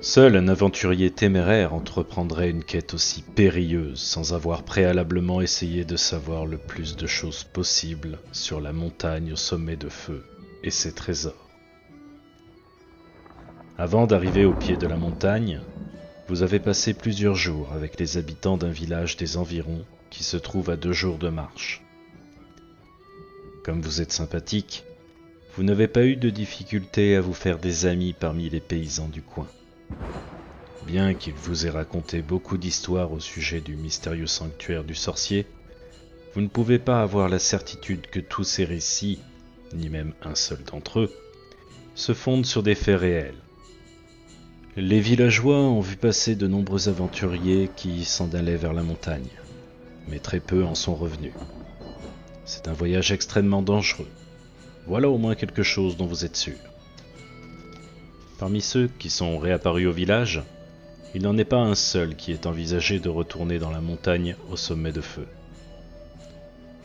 Seul un aventurier téméraire entreprendrait une quête aussi périlleuse sans avoir préalablement essayé de savoir le plus de choses possible sur la montagne au sommet de feu et ses trésors. Avant d'arriver au pied de la montagne, vous avez passé plusieurs jours avec les habitants d'un village des environs qui se trouve à 2 jours de marche. Comme vous êtes sympathique, vous n'avez pas eu de difficulté à vous faire des amis parmi les paysans du coin. Bien qu'il vous ait raconté beaucoup d'histoires au sujet du mystérieux sanctuaire du sorcier, vous ne pouvez pas avoir la certitude que tous ces récits, ni même un seul d'entre eux, se fondent sur des faits réels. Les villageois ont vu passer de nombreux aventuriers qui s'en allaient vers la montagne, mais très peu en sont revenus. C'est un voyage extrêmement dangereux. Voilà au moins quelque chose dont vous êtes sûr. Parmi ceux qui sont réapparus au village, il n'en est pas un seul qui ait envisagé de retourner dans la montagne au sommet de feu.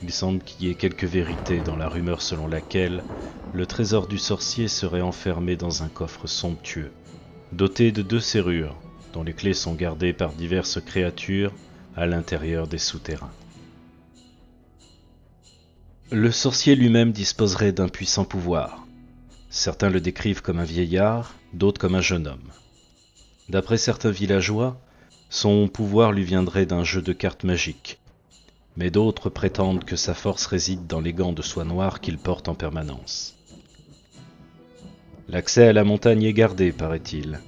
Il semble qu'il y ait quelque vérité dans la rumeur selon laquelle le trésor du sorcier serait enfermé dans un coffre somptueux, doté de 2 serrures, dont les clés sont gardées par diverses créatures à l'intérieur des souterrains. Le sorcier lui-même disposerait d'un puissant pouvoir. Certains le décrivent comme un vieillard, d'autres comme un jeune homme. D'après certains villageois, son pouvoir lui viendrait d'un jeu de cartes magiques, mais d'autres prétendent que sa force réside dans les gants de soie noire qu'il porte en permanence. L'accès à la montagne est gardé, paraît-il,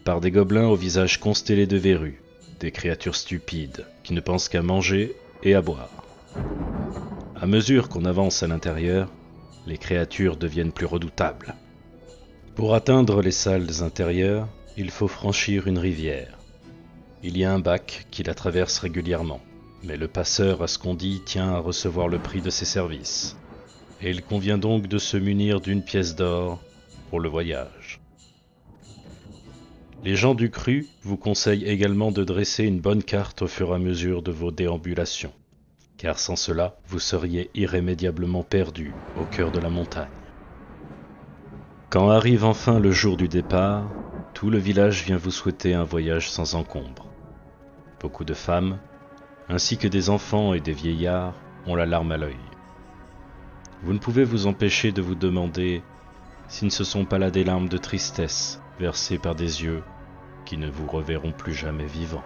par des gobelins au visage constellé de verrues, des créatures stupides qui ne pensent qu'à manger et à boire. À mesure qu'on avance à l'intérieur, les créatures deviennent plus redoutables. Pour atteindre les salles intérieures, il faut franchir une rivière. Il y a un bac qui la traverse régulièrement, mais le passeur, à ce qu'on dit, tient à recevoir le prix de ses services. Et il convient donc de se munir d'une pièce d'or pour le voyage. Les gens du cru vous conseillent également de dresser une bonne carte au fur et à mesure de vos déambulations, car sans cela, vous seriez irrémédiablement perdu au cœur de la montagne. Quand arrive enfin le jour du départ, tout le village vient vous souhaiter un voyage sans encombre. Beaucoup de femmes, ainsi que des enfants et des vieillards, ont la larme à l'œil. Vous ne pouvez vous empêcher de vous demander si ne ce sont pas là des larmes de tristesse versées par des yeux qui ne vous reverront plus jamais vivant.